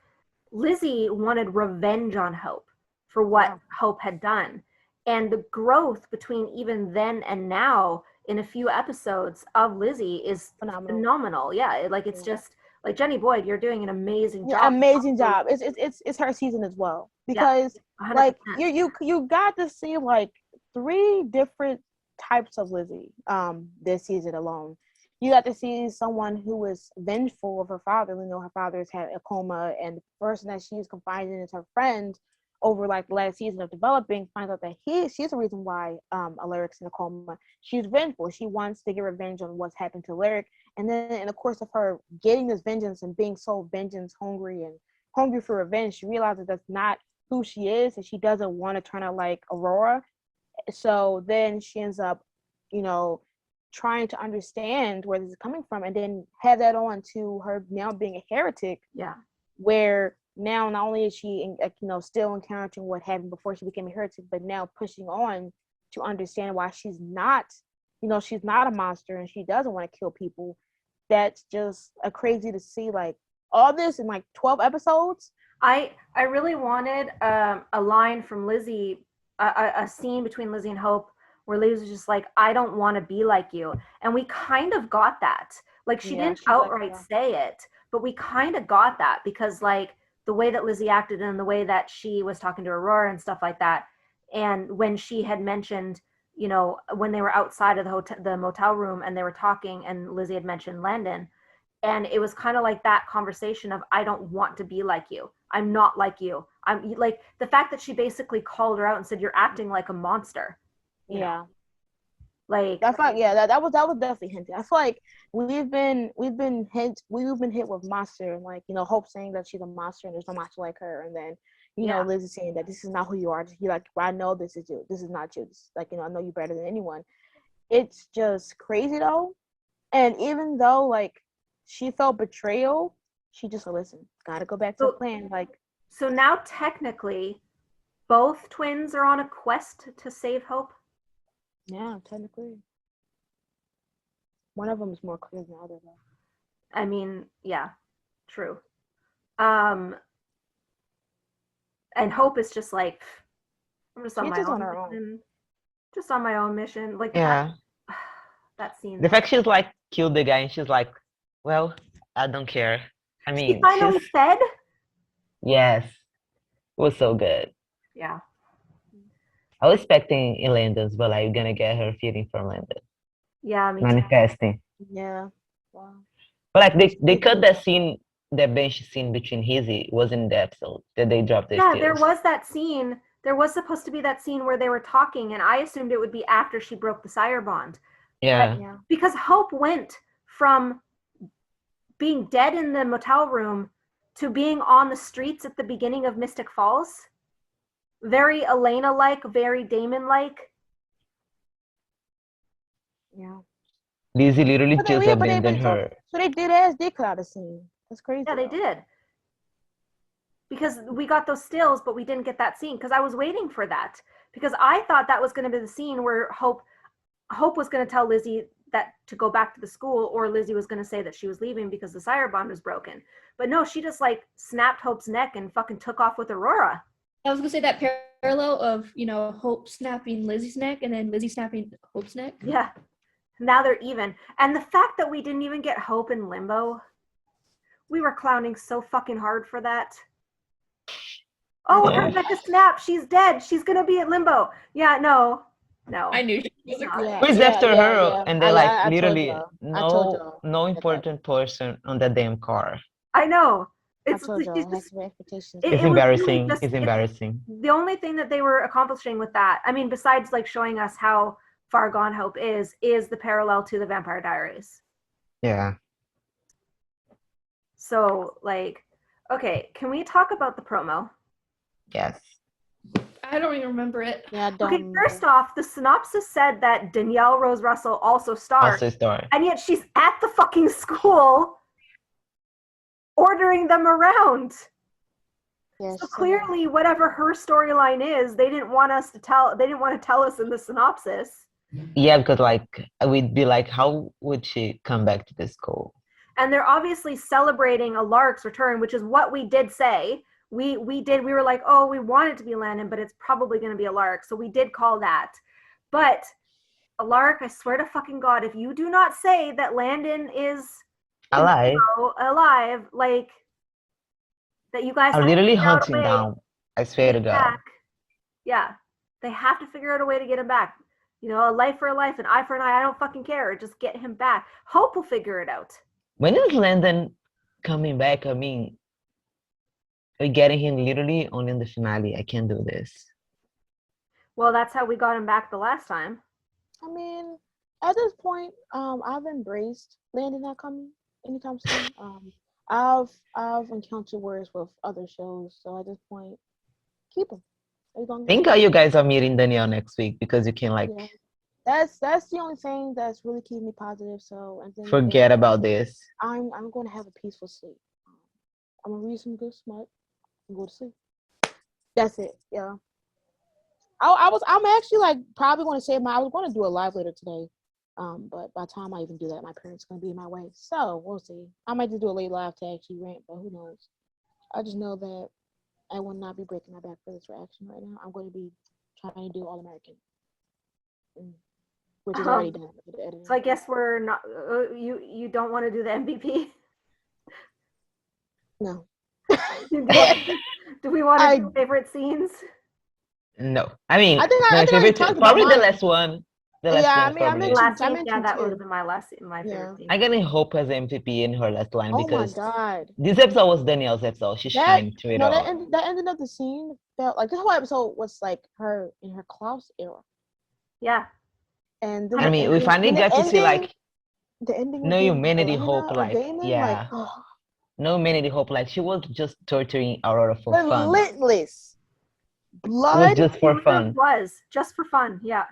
Lizzie wanted revenge on Hope for what Hope had done. And the growth between even then and now in a few episodes of Lizzie is phenomenal. Yeah. Like, it's just like, Jenny Boyd, you're doing an amazing job. Amazing job. It's her season as well, because like you got to see like 3 different types of Lizzie this season alone. You got to see someone who was vengeful of her father. Her father's had a coma, and the person that she's confiding in is her friend. Over like the last season of developing, finds out that she's the reason why Alaric's in a coma. She's vengeful. She wants to get revenge on what's happened to Alaric. And then in the course of her getting this vengeance and being so vengeance hungry and hungry for revenge, she realizes that's not who she is, and she doesn't want to turn out like Aurora. So then she ends up, trying to understand where this is coming from, and then have that on to her now being a heretic. Yeah. Where now not only is she still encountering what happened before she became a heretic, but now pushing on to understand why she's not a monster and she doesn't want to kill people. That's just crazy to see, like all this in like 12 episodes. I really wanted a line from Lizzie, a scene between Lizzie and Hope where Lizzie was just like, I don't want to be like you. And we kind of got that. Like, she didn't outright say it, but we kind of got that, because like the way that Lizzie acted and the way that she was talking to Aurora and stuff like that. And when she had mentioned, when they were outside of the motel room and they were talking, and Lizzie had mentioned Landon, and it was kind of like that conversation of, I don't want to be like you. I'm not like you. I'm like, the fact that she basically called her out and said, you're acting like a monster. You know? Like, that's like, that was definitely hinted. I feel like we've been hit with monster, and like, Hope saying that she's a monster and there's no monster like her, and then Lizzie saying that this is not who you are. You're like, I know this is you. This is not you. This, like, I know you better than anyone. It's just crazy though. And even though like she felt betrayal, she just listen. Gotta go back to the plan. Like, so now technically, both twins are on a quest to save Hope. Yeah, technically. One of them is more clear than the other, though. I mean, yeah, true. And Hope is just like, I'm just on my own mission. Just on my own mission. Like, that scene. The fact she's like, killed the guy, and she's like, well, I don't care. I mean, she finally said? Yes. It was so good. Yeah. I was expecting Elandon's, but like, you're gonna get her feeling from Landon. Yeah, me manifesting. Too. Yeah. Wow. But like they cut that scene, that bench scene between Hizzy was in the episode that they dropped. Yeah, there was that scene. There was supposed to be that scene where they were talking, and I assumed it would be after she broke the sire bond. Yeah. Because Hope went from being dead in the motel room to being on the streets at the beginning of Mystic Falls. Very Elena-like, very Damon-like. Yeah. Lizzie literally But just abandoned her. So they did cut out a scene. That's crazy. Yeah, they did. Because we got those stills, but we didn't get that scene. Because I was waiting for that. Because I thought that was going to be the scene where Hope was going to tell Lizzie that to go back to the school, or Lizzie was going to say that she was leaving because the sire bond was broken. But no, she just like snapped Hope's neck and fucking took off with Aurora. I was gonna say that parallel of, you know, Hope snapping Lizzie's neck and then Lizzie snapping Hope's neck. Yeah. Now they're even. And the fact that we didn't even get Hope in limbo, we were clowning so fucking hard for that. Oh, her neck is snapped. She's dead. She's going to be at limbo. Yeah, no. I knew she was Yeah. Who's after her? Yeah. And they're I told literally y'all. I told y'all. no important person on the damn car. I know. I told y'all. I It's had some expectations. It's was embarrassing. really just- It's embarrassing. the only thing that they were accomplishing with that, I mean, besides like showing us how far gone Hope is the parallel to the Vampire Diaries. Yeah. So, like, okay, can we talk about the promo? Yes. I don't even remember it. Yeah, I don't Okay, remember. first off, the synopsis said that Danielle Rose Russell also starred, Also story. and yet she's at the fucking school ordering them around. Yes, So clearly, whatever her storyline is, they didn't want to tell us in the synopsis. Yeah, because like we'd be like, how would she come back to the school? And they're obviously celebrating a Lark's return, which is what we did say. We were like, oh, we want it to be Landon, but it's probably going to be a Lark. So we did call that. But a Lark, I swear to fucking God, if you do not say that Landon is Alive. alive, like that you guys Are have to literally figure out a hunting way down. I swear to get God. back. Yeah. They have to figure out a way to get him back. You know, a life for a life, an eye for an eye. I don't fucking care. Just get him back. Hope will figure it out. When is Landon coming back? I mean, we're getting him literally only in the finale. I can't do this. Well, that's how we got him back the last time. I mean, at this point, I've embraced Landon not coming anytime soon. I've encountered worse with other shows, so at this point, keep him. As long as Thank God you guys are meeting Danielle next week because you can like Yeah. That's the only thing that's really keeping me positive. So and then forget about this. I'm going to have a peaceful sleep. I'm gonna read some good smut and go to sleep. That's it. Yeah. I'm actually like probably going to say I was going to do a live later today. But by the time I even do that, my parents are going to be in my way. So we'll see. I might just do a late live to actually rant, but who knows? I just know that I will not be breaking my back for this reaction right now. I'm going to be trying to do All American, which is already done. So I guess we're not. You don't want to do the MVP. No. Do we want to do favorite scenes? No. I mean, I think my I favorite, talked probably about the mine. last one. The last Yeah, one I mean, I probably. Last I scene, yeah, mentioned that would too. have been my favorite scene. I'm gonna hope as MVP in her last line Oh my because god. this episode was Danielle's episode. She shined through it all. That ending of the scene felt like this whole episode was like her in her Klaus era. Yeah. And I mean, we finally got to see like the ending no with humanity Elena hope, or like Damon, yeah, like, oh, no humanity hope. Like she was just torturing Aurora for fun. relentless. It was just for It fun. was just for fun. Yeah.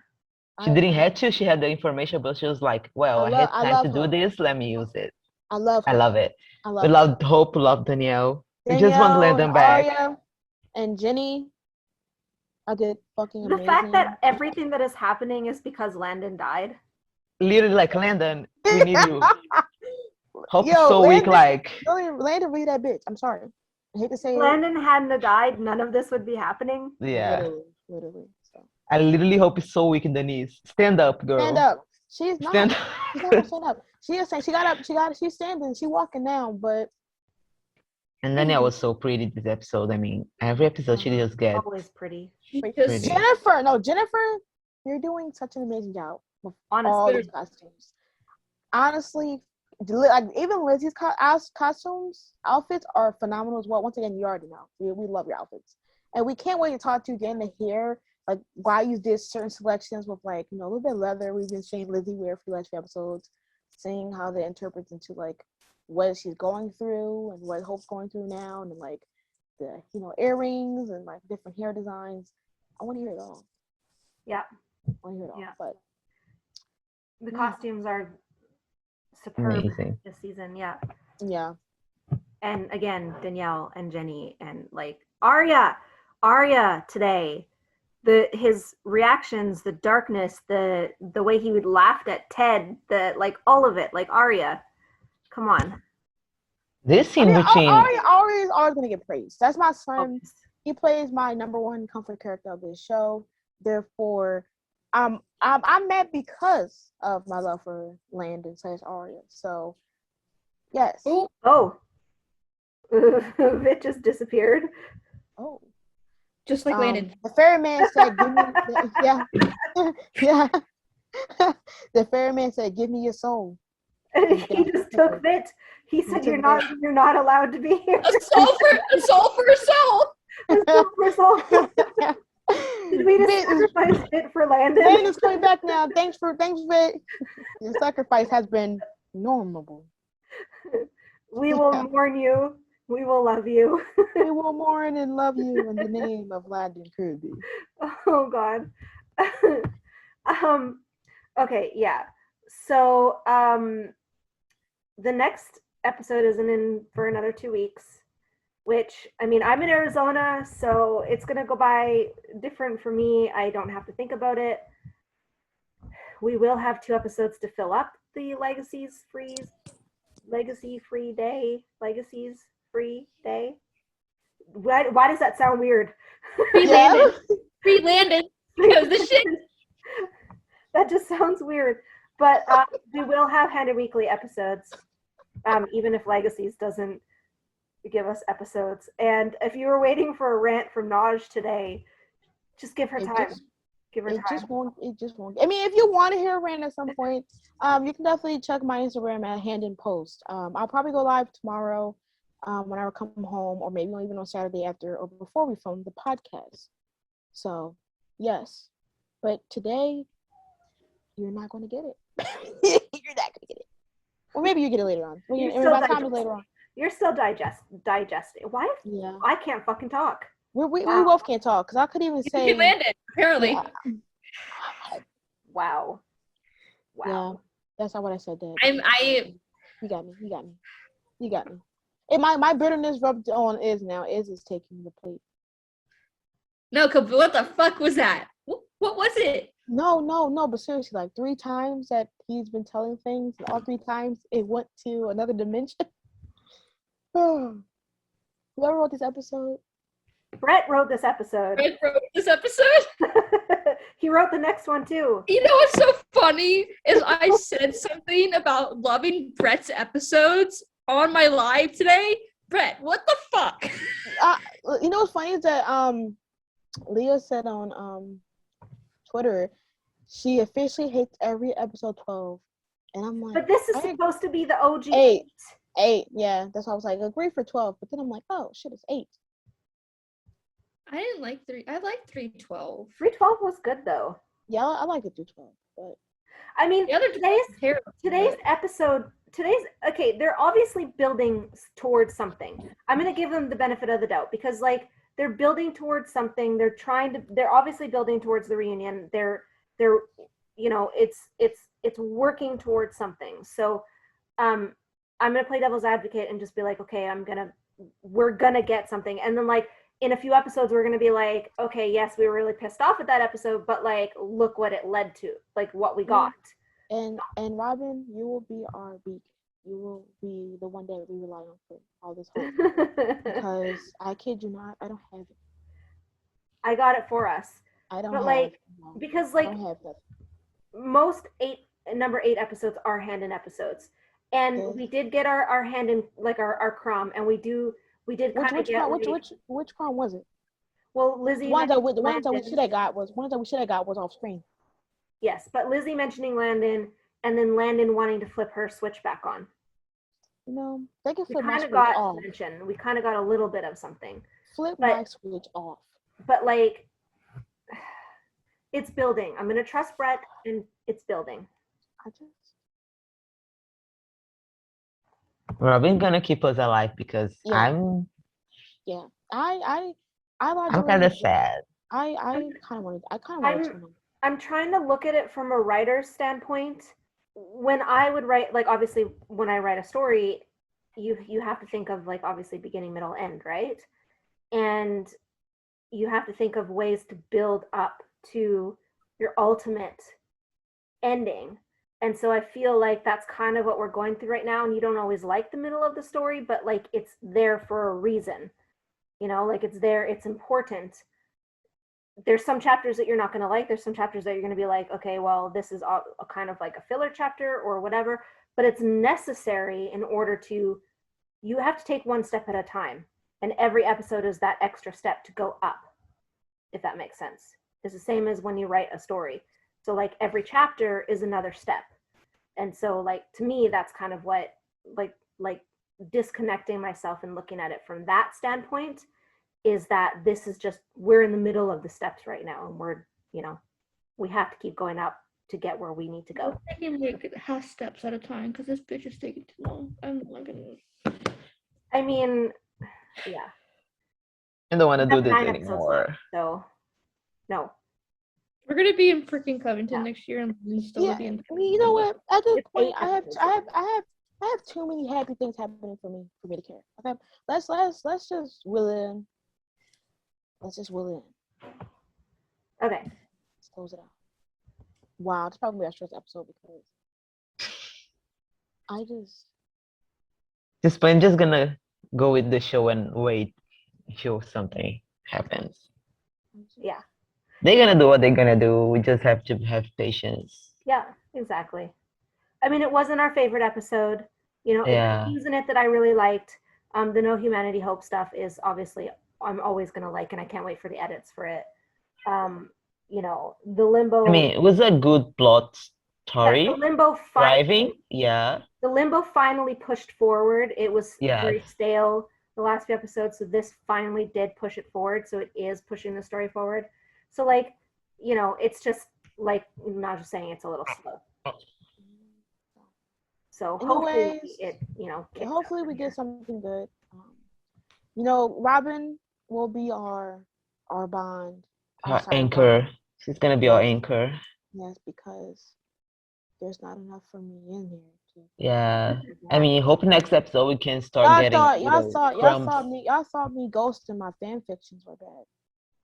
She didn't have to. She had the information, but she was like, "Well, I had time to do this. Let me use it." I love her. I love it. I love We her. loved Hope. We loved Danielle. We just want to let them back. Arya and Jenny. I did fucking The amazing. fact that everything that is happening is because Landon died. Literally, like Landon, we need you. Hope is Yo, so weak. Landon- Like Landon, really that bitch. I'm sorry. I hate to say Landon hadn't have died, none of this would be happening. it. yeah. Literally. So. I literally hope it's so weak in the knees. Stand up, girl. Stand up. She's not. Stand She's not gonna stand up. She is saying she got up. She's standing. She walking now, but And Danielle was so pretty this episode. I mean, every episode she just gets Always pretty. pretty. Jennifer, you're doing such an amazing job with all Honestly. these costumes. Honestly, like even Lizzie's costumes, outfits are phenomenal as well. Once again, you already know we love your outfits, and we can't wait to talk to you again to hear like why you did certain selections with like a little bit of leather. We've been seeing Lizzie wear for the last few episodes, seeing how that interprets into like what she's going through and what Hope's going through now, and like the earrings and like different hair designs. I want to hear it all. Yeah. I want to hear it all. Yeah. But The Yeah. costumes are superb Amazing. this season. Yeah. yeah, And again, Danielle and Jenny and like Arya today, his reactions, the darkness, the way he would laughed at Ted, the like all of it, like Arya. Come on. This I scene mean, between Ari is always gonna get praised. That's my son. Always. He plays my number one comfort character of this show. Therefore, I'm mad because of my love for Landon / Arya. So, yes. Oh. It just disappeared. Oh. Just like Landon. The ferryman said, "Give me." Yeah, yeah. The ferryman said, "Give me your soul." And he just took it. He said, took "You're not allowed to be here." A soul for a soul. A soul. Did we just sacrifice it for Landon? Landon's coming back now. Thanks for it. Your sacrifice has been normable. We will mourn you. We will love you. We will mourn and love you in the name of Landon Kirby. Oh God. Okay, yeah. So the next episode isn't in for another 2 weeks, which I mean I'm in Arizona, so it's gonna go by different for me. I don't have to think about it. We will have 2 episodes to fill up the Legacies free day. Why does that sound weird? Free Landon. Free Landon. Because the shit. That just sounds weird. But we will have Handon Weekly episodes, even if Legacies doesn't give us episodes. And if you were waiting for a rant from Naj today, just give her time. Give her time. It just won't. I mean, if you want to hear a rant at some point, you can definitely check my Instagram at Handon Post. I'll probably go live tomorrow when I come home, or maybe even on Saturday after or before we film the podcast. So, yes. But today, you're not going to get it. You're not going to get it. Or maybe you get it later on. By the time it's later on. You're still digesting. Why? Yeah. I can't fucking talk. We both can't talk because I could even say. You landed, apparently. Yeah. Wow. Yeah, that's not what I said. That you got me. And my bitterness rubbed on is taking the plate. No, what the fuck was that? What was it? No, but seriously, like 3 times that he's been telling things, and all 3 times it went to another dimension. Whoever wrote this episode? Brett wrote this episode. He wrote the next one too. You know what's so funny is I said something about loving Brett's episodes on my live today. Brett, what the fuck? You know what's funny is that Leah said on Twitter she officially hates every episode 12, and I'm like, but this is supposed to be the OG 8. Yeah, that's why I was like, agree for 12, but then I'm like, oh shit, it's 8. I didn't like 3. I liked 312. 312 was good though. Yeah, I like it 312, but I mean, The other today's episode. They're obviously building towards something. I'm gonna give them the benefit of the doubt because like they're building towards something. They're obviously building towards the reunion. They're it's working towards something. So I'm gonna play devil's advocate and just be like, okay, we're gonna get something, and then like in a few episodes we're gonna be like, okay, yes, we were really pissed off at that episode, but like look what it led to, like what we got. And Robyn, you will be our beacon. You will be the one that we rely on for all this hope. Because I kid you not, I don't have it. I got it for us. I don't but have like it. No, because like I don't have that. Most number 8 episodes are Handon episodes, and we did get our Handon, like our Crom, and we did kind of get which Crom was it? Well, Lizzie, the ones that we should have got was off screen. Yes, but Lizzie mentioning Landon, and then Landon wanting to flip her switch back on. You know, they can flip my switch off. We kind of got a little bit of something. Flip my switch off. But like, it's building. I'm gonna trust Brett, and it's building. Robyn's gonna keep us alive because Yeah. I I'm kind of sad. I kind of wanted to. I'm trying to look at it from a writer's standpoint. When I would write, like obviously when I write a story, you have to think of like obviously beginning, middle, end, right? And you have to think of ways to build up to your ultimate ending. And so I feel like that's kind of what we're going through right now. And you don't always like the middle of the story, but like it's there for a reason. You know, like it's there, it's important. There's some chapters that you're not going to like. There's some chapters that you're going to be like, okay, well, this is a kind of like a filler chapter or whatever, but it's necessary in order to, you have to take one step at a time. And every episode is that extra step to go up, if that makes sense. It's the same as when you write a story. So like every chapter is another step. And so like, to me, that's kind of what, like disconnecting myself and looking at it from that standpoint is that this is just, we're in the middle of the steps right now. And we're, you know, we have to keep going up to get where we need to go. I can make half steps at a time because this bitch is taking too long. I'm not gonna. I mean, yeah. I don't want to do this 9 episodes anymore. left, so no. We're gonna be in freaking Covington Yeah. next year, and we'll still be in. I mean, you know what? At this It's point, I wonderful. have too many happy things happening for me to care. Okay, let's just will it in. Let's just will it in. Okay. Let's close it out. Wow, it's probably our first episode because I just I'm just gonna go with the show and wait till something happens. Yeah. They're gonna do what they're gonna do. We just have to have patience. Yeah, exactly. I mean, it wasn't our favorite episode. You know, Yeah. it's in it that I really liked. The No Humanity Hope stuff is obviously I'm always gonna like, and I can't wait for the edits for it. You know, the Limbo. I mean, it was a good plot story. The Limbo Thriving, yeah. The Limbo finally pushed forward. It was Yes. very stale the last few episodes, so this finally did push it forward. So it is pushing the story forward. So like, you know, it's just like I'm not just saying it's a little slow. So hopefully Anyways, it, you know, kicks hopefully up we from get here. something good. You know, Robyn will be our bond. Her outside of anchor. Robyn. She's gonna be our anchor. Yes, because there's not enough for me in here. Yeah. I mean, hope next episode we can start Y'all getting thought little crumbs. y'all saw me ghosting my fan fictions were bad.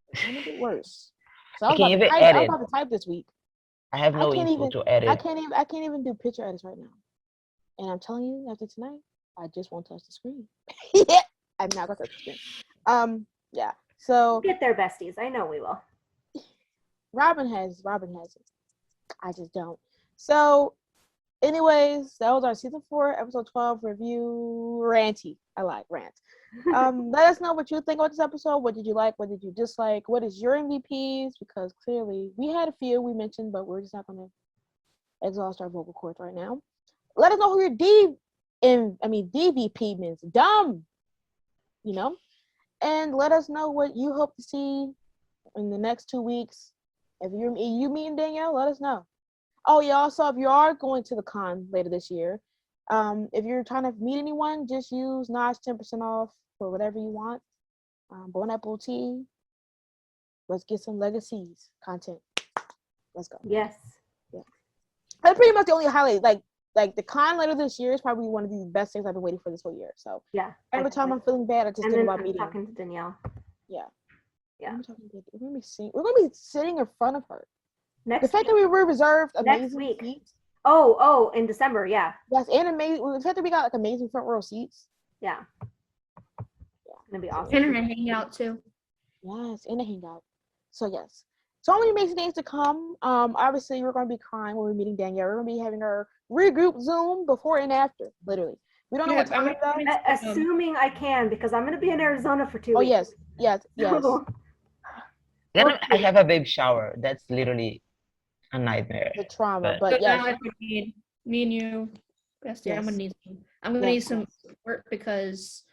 It's gonna get worse. So I I was can't even I was edit. about to type this week. I have no can't info even- to edit. I can't even do picture edits right now. And I'm telling you, after tonight, I just won't touch the screen. Yeah, I'm not gonna touch the screen. Yeah. So Get there, besties. I know we will. Robyn has it. I just don't. So, anyways, that was our season 4, episode 12 review. Ranty. I like rant. Let us know what you think about this episode. What did you like? What did you dislike? What is your MVPs? Because clearly we had a few we mentioned, but we're just not gonna exhaust our vocal cords right now. Let us know who your DVP means. Dumb. You know? And let us know what you hope to see in the next 2 weeks. If you me and Danielle, let us know. Oh yeah, also if you are going to the con later this year, if you're trying to meet anyone, just use Notch 10% off for whatever you want. Bon Apple tea. Let's get some Legacies content. Let's go. Yes. That's pretty much the only highlight. Like the con later this year is probably one of the best things I've been waiting for this whole year. So Yeah. every time I'm feeling bad, I just and think then about I'm meeting. talking to Danielle. Yeah. Yeah. We're gonna be sitting in front of her. The Next fact week. that we were reserved Next amazing week. seats. Oh, in December, yeah. Yes, and amazing. The fact that we got like amazing front row seats. Yeah. It's gonna be awesome. And a hangout too. Yes, and a hangout. So yes, so many amazing things to come. Obviously we're gonna be crying when we're meeting Danielle. We're gonna be having our regroup Zoom before and after. Literally, we don't know what time though. Assuming I can, because I'm gonna be in Arizona for 2 Oh weeks. yes. Then I have a baby shower. That's literally a nightmare. The trauma, But- but Now yes. I would need me and you, bestie. Yes. I'm gonna need some. I'm gonna need Yes, some yes. support because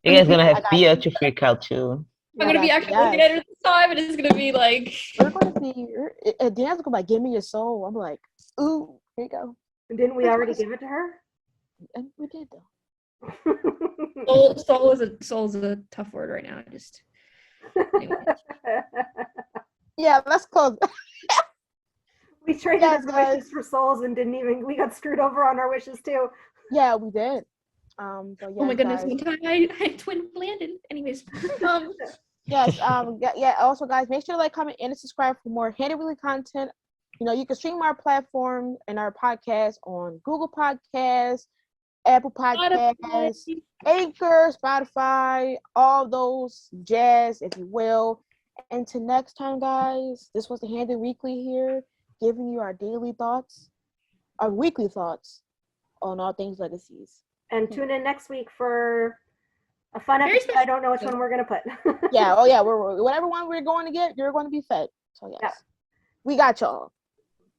You guys gonna I have got Pia you. to freak out too. I'm gonna be Yes, actually looking at her this time, and it's gonna be like. We're gonna be. Danielle's gonna be like, "Give me your soul." I'm like, "Ooh, here you go." Didn't we already give it to her? And we did though. Soul is a tough word right now. Anyway. Yeah, let's close. We traded Yes, our guys. wishes for souls and we got screwed over on our wishes too. Yeah, we did. But yes, Oh my goodness, guys. one time I twin Landon. Anyways, Yes. Yeah. Also, guys, make sure to like, comment, and subscribe for more Handon Weekly content. You know, you can stream our platform and our podcast on Google Podcasts, Apple Podcasts, Anchor, Spotify, all those jazz, if you will. Until next time, guys, this was the Handon Weekly here, giving you our daily thoughts, our weekly thoughts on all things Legacies. And tune in next week for a fun Very episode. I don't know which one we're gonna put. Yeah. Oh yeah. We're whatever one we're going to get, you're going to be fed. So yes, Yeah. we got y'all.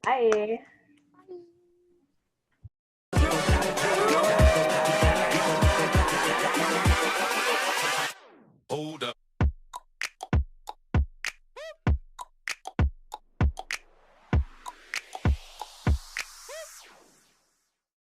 Bye.